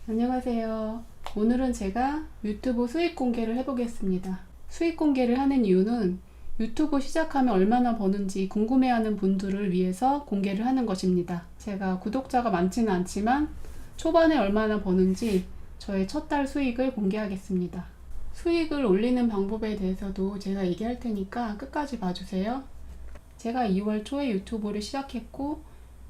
안녕하세요. 오늘은 제가 유튜브 수익 공개를 해보겠습니다. 수익 공개를 하는 이유는 유튜브 시작하면 얼마나 버는지 궁금해하는 분들을 위해서 공개를 하는 것입니다. 제가 구독자가 많지는 않지만 초반에 얼마나 버는지 저의 첫 달 수익을 공개하겠습니다. 수익을 올리는 방법에 대해서도 제가 얘기할 테니까 끝까지 봐주세요. 제가 2월 초에 유튜브를 시작했고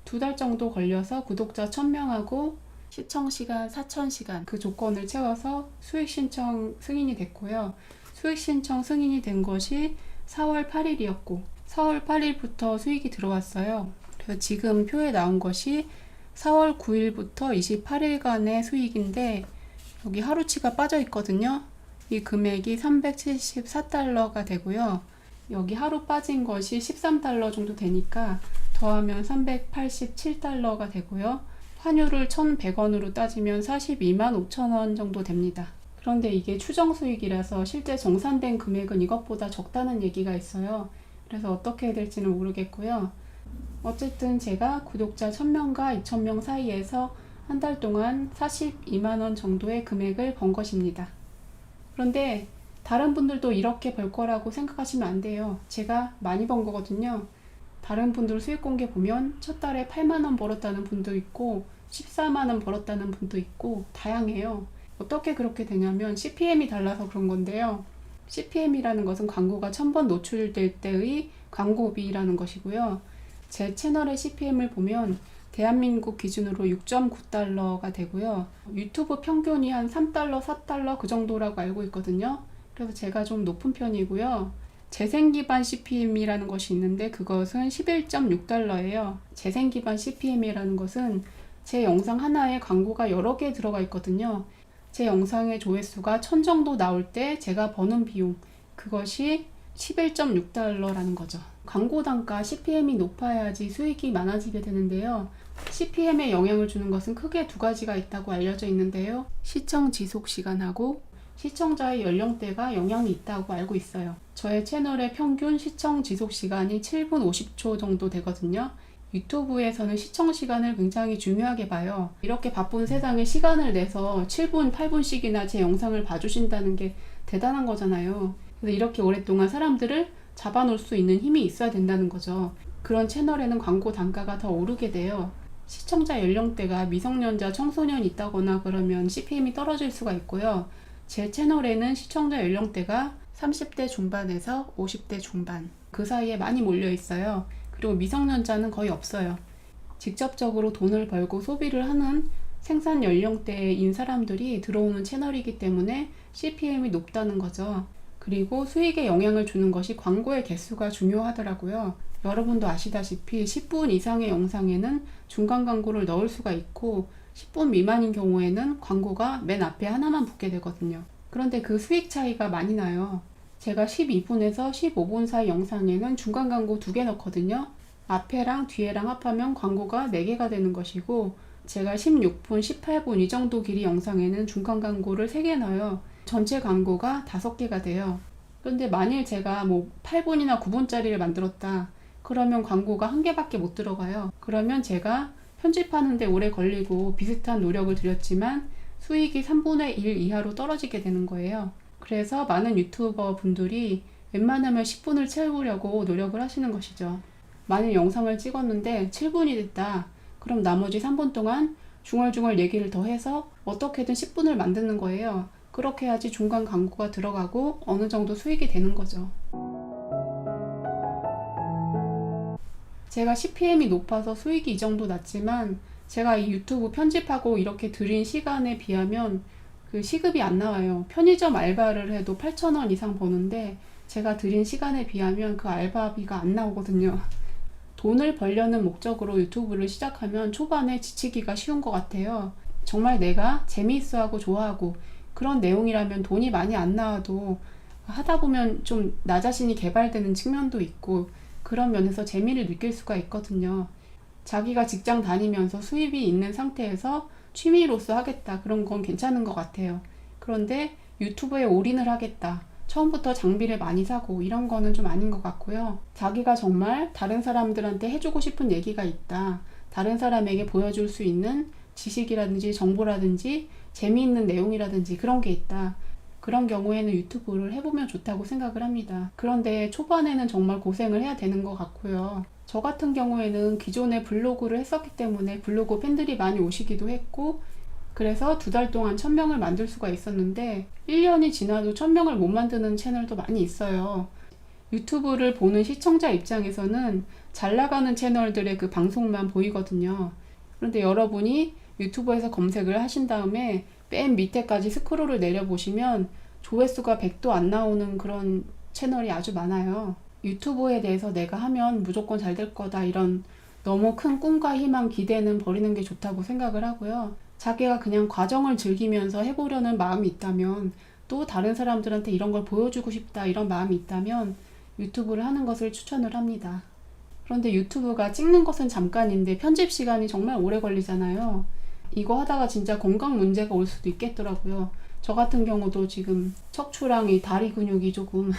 2달 정도 걸려서 구독자 1000명하고 시청시간 4000시간 그 조건을 채워서 수익 신청 승인이 됐고요. 수익 신청 승인이 된 것이 4월 8일이었고 4월 8일부터 수익이 들어왔어요. 그래서 지금 표에 나온 것이 4월 9일부터 28일간의 수익인데 여기 하루치가 빠져 있거든요. 이 금액이 374달러가 되고요. 여기 하루 빠진 것이 13달러 정도 되니까 더하면 387달러가 되고요. 환율을 1,100원으로 따지면 42만 5천원 정도 됩니다. 그런데 이게 추정 수익이라서 실제 정산된 금액은 이것보다 적다는 얘기가 있어요. 그래서 어떻게 해야 될지는 모르겠고요. 어쨌든 제가 구독자 1000명과 2000명 사이에서 한 달 동안 42만원 정도의 금액을 번 것입니다. 그런데 다른 분들도 이렇게 벌 거라고 생각하시면 안 돼요. 제가 많이 번 거거든요. 다른 분들 수익 공개 보면 첫 달에 8만원 벌었다는 분도 있고 14만원 벌었다는 분도 있고 다양해요. 어떻게 그렇게 되냐면 CPM이 달라서 그런 건데요. CPM이라는 것은 광고가 1000번 노출될 때의 광고비라는 것이고요. 제 채널의 CPM을 보면 대한민국 기준으로 6.9달러가 되고요. 유튜브 평균이 한 3달러, 4달러 그 정도라고 알고 있거든요. 그래서 제가 좀 높은 편이고요. 재생기반 CPM이라는 것이 있는데 그것은 11.6달러예요. 재생기반 CPM이라는 것은 제 영상 하나에 광고가 여러 개 들어가 있거든요. 제 영상의 조회수가 1000 정도 나올 때 제가 버는 비용, 그것이 11.6달러라는 거죠. 광고 단가 CPM이 높아야지 수익이 많아지게 되는데요. CPM에 영향을 주는 것은 크게 두 가지가 있다고 알려져 있는데요. 시청 지속 시간하고 시청자의 연령대가 영향이 있다고 알고 있어요. 저의 채널의 평균 시청 지속 시간이 7분 50초 정도 되거든요. 유튜브에서는 시청 시간을 굉장히 중요하게 봐요. 이렇게 바쁜 세상에 시간을 내서 7분, 8분씩이나 제 영상을 봐주신다는 게 대단한 거잖아요. 그래서 이렇게 오랫동안 사람들을 잡아놓을 수 있는 힘이 있어야 된다는 거죠. 그런 채널에는 광고 단가가 더 오르게 돼요. 시청자 연령대가 미성년자, 청소년이 있다거나 그러면 CPM이 떨어질 수가 있고요. 제 채널에는 시청자 연령대가 30대 중반에서 50대 중반 그 사이에 많이 몰려 있어요. 그리고 미성년자는 거의 없어요. 직접적으로 돈을 벌고 소비를 하는 생산 연령대인 사람들이 들어오는 채널이기 때문에 CPM이 높다는 거죠. 그리고 수익에 영향을 주는 것이 광고의 개수가 중요하더라고요. 여러분도 아시다시피 10분 이상의 영상에는 중간 광고를 넣을 수가 있고 10분 미만인 경우에는 광고가 맨 앞에 하나만 붙게 되거든요. 그런데 그 수익 차이가 많이 나요. 제가 12분에서 15분 사이 영상에는 중간 광고 2개 넣거든요. 앞에랑 뒤에랑 합하면 광고가 4개가 되는 것이고 제가 16분, 18분 이 정도 길이 영상에는 중간 광고를 3개 넣어요. 전체 광고가 5개가 돼요. 그런데 만일 제가 8분이나 9분짜리를 만들었다. 그러면 광고가 1개밖에 못 들어가요. 그러면 제가 편집하는데 오래 걸리고 비슷한 노력을 들였지만 수익이 3분의 1 이하로 떨어지게 되는 거예요. 그래서 많은 유튜버 분들이 웬만하면 10분을 채우려고 노력을 하시는 것이죠. 만일 영상을 찍었는데 7분이 됐다. 그럼 나머지 3분 동안 중얼중얼 얘기를 더 해서 어떻게든 10분을 만드는 거예요. 그렇게 해야지 중간 광고가 들어가고 어느 정도 수익이 되는 거죠. 제가 CPM이 높아서 수익이 이 정도 났지만 제가 이 유튜브 편집하고 이렇게 들인 시간에 비하면 그 시급이 안 나와요. 편의점 알바를 해도 8,000원 이상 버는데 제가 들인 시간에 비하면 그 알바비가 안 나오거든요. 돈을 벌려는 목적으로 유튜브를 시작하면 초반에 지치기가 쉬운 것 같아요. 정말 내가 재미있어하고 좋아하고 그런 내용이라면 돈이 많이 안 나와도 하다 보면 좀 나 자신이 개발되는 측면도 있고 그런 면에서 재미를 느낄 수가 있거든요. 자기가 직장 다니면서 수입이 있는 상태에서 취미로서 하겠다. 그런 건 괜찮은 것 같아요. 그런데 유튜브에 올인을 하겠다. 처음부터 장비를 많이 사고 이런 거는 좀 아닌 것 같고요. 자기가 정말 다른 사람들한테 해주고 싶은 얘기가 있다. 다른 사람에게 보여줄 수 있는 지식이라든지 정보라든지 재미있는 내용이라든지 그런 게 있다. 그런 경우에는 유튜브를 해보면 좋다고 생각을 합니다. 그런데 초반에는 정말 고생을 해야 되는 것 같고요. 저 같은 경우에는 기존에 블로그를 했었기 때문에 블로그 팬들이 많이 오시기도 했고, 그래서 2달 동안 1000명을 만들 수가 있었는데 1년이 지나도 1000명을 못 만드는 채널도 많이 있어요. 유튜브를 보는 시청자 입장에서는 잘 나가는 채널들의 그 방송만 보이거든요. 그런데 여러분이 유튜브에서 검색을 하신 다음에 맨 밑에까지 스크롤을 내려보시면 조회수가 100도 안 나오는 그런 채널이 아주 많아요. 유튜브에 대해서 내가 하면 무조건 잘 될 거다, 이런 너무 큰 꿈과 희망, 기대는 버리는 게 좋다고 생각을 하고요. 자기가 그냥 과정을 즐기면서 해보려는 마음이 있다면, 또 다른 사람들한테 이런 걸 보여주고 싶다, 이런 마음이 있다면 유튜브를 하는 것을 추천을 합니다. 그런데 유튜브가 찍는 것은 잠깐인데 편집 시간이 정말 오래 걸리잖아요. 이거 하다가 진짜 건강 문제가 올 수도 있겠더라고요. 저 같은 경우도 지금 척추랑 이 다리 근육이 조금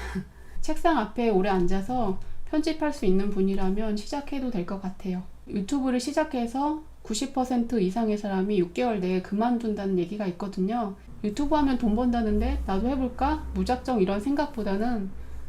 책상 앞에 오래 앉아서 편집할 수 있는 분이라면 시작해도 될 것 같아요. 유튜브를 시작해서 90% 이상의 사람이 6개월 내에 그만둔다는 얘기가 있거든요. 유튜브 하면 돈 번다는데 나도 해볼까? 무작정 이런 생각보다는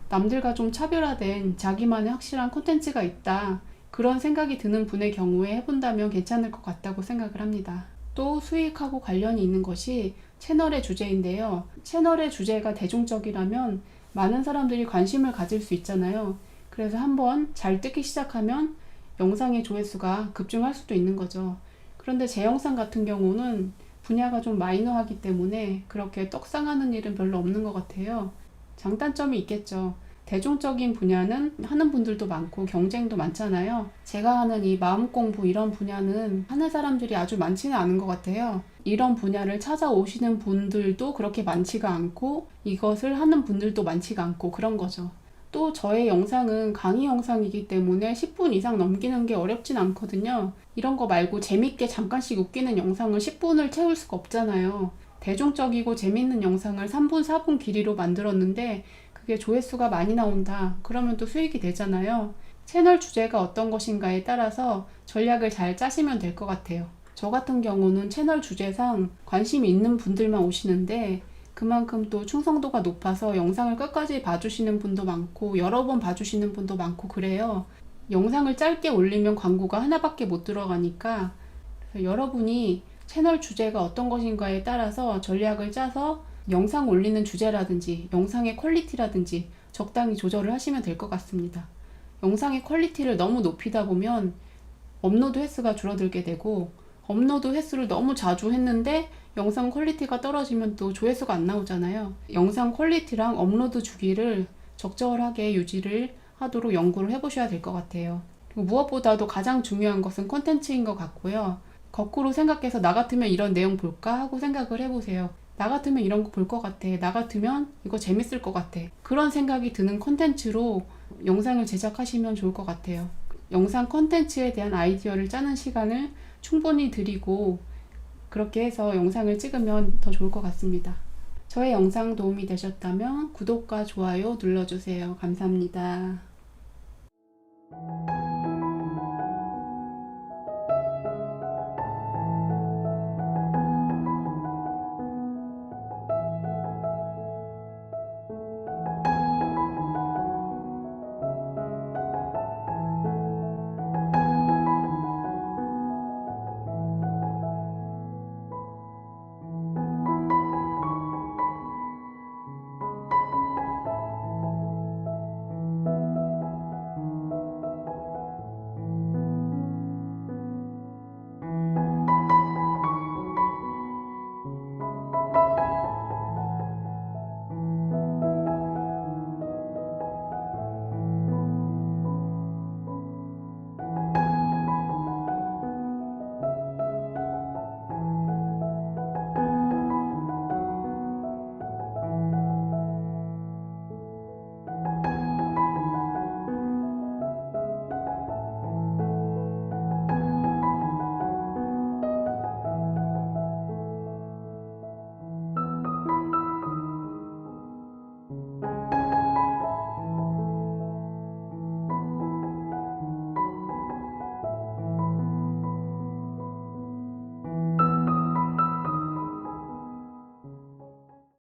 남들과 좀 차별화된 자기만의 확실한 콘텐츠가 있다, 그런 생각이 드는 분의 경우에 해본다면 괜찮을 것 같다고 생각을 합니다. 또 수익하고 관련이 있는 것이 채널의 주제인데요. 채널의 주제가 대중적이라면 많은 사람들이 관심을 가질 수 있잖아요. 그래서 한번 잘 뜨기 시작하면 영상의 조회수가 급증할 수도 있는 거죠. 그런데 제 영상 같은 경우는 분야가 좀 마이너하기 때문에 그렇게 떡상하는 일은 별로 없는 것 같아요. 장단점이 있겠죠. 대중적인 분야는 하는 분들도 많고 경쟁도 많잖아요. 제가 하는 이 마음 공부 이런 분야는 하는 사람들이 아주 많지는 않은 것 같아요. 이런 분야를 찾아오시는 분들도 그렇게 많지가 않고 이것을 하는 분들도 많지가 않고 그런 거죠. 또 저의 영상은 강의 영상이기 때문에 10분 이상 넘기는 게 어렵진 않거든요. 이런 거 말고 재밌게 잠깐씩 웃기는 영상을 10분을 채울 수가 없잖아요. 대중적이고 재밌는 영상을 3분, 4분 길이로 만들었는데 그게 조회수가 많이 나온다. 그러면 또 수익이 되잖아요. 채널 주제가 어떤 것인가에 따라서 전략을 잘 짜시면 될 것 같아요. 저 같은 경우는 채널 주제상 관심이 있는 분들만 오시는데 그만큼 또 충성도가 높아서 영상을 끝까지 봐주시는 분도 많고 여러 번 봐주시는 분도 많고 그래요. 영상을 짧게 올리면 광고가 하나밖에 못 들어가니까, 그래서 여러분이 채널 주제가 어떤 것인가에 따라서 전략을 짜서 영상 올리는 주제라든지 영상의 퀄리티라든지 적당히 조절을 하시면 될 것 같습니다. 영상의 퀄리티를 너무 높이다 보면 업로드 횟수가 줄어들게 되고, 업로드 횟수를 너무 자주 했는데 영상 퀄리티가 떨어지면 또 조회수가 안 나오잖아요. 영상 퀄리티랑 업로드 주기를 적절하게 유지를 하도록 연구를 해보셔야 될 것 같아요. 그리고 무엇보다도 가장 중요한 것은 콘텐츠인 것 같고요. 거꾸로 생각해서 나 같으면 이런 내용 볼까 하고 생각을 해보세요. 나 같으면 이런 거 볼 것 같아. 나 같으면 이거 재밌을 것 같아. 그런 생각이 드는 콘텐츠로 영상을 제작하시면 좋을 것 같아요. 영상 콘텐츠에 대한 아이디어를 짜는 시간을 충분히 드리고 그렇게 해서 영상을 찍으면 더 좋을 것 같습니다. 저의 영상 도움이 되셨다면 구독과 좋아요 눌러주세요. 감사합니다.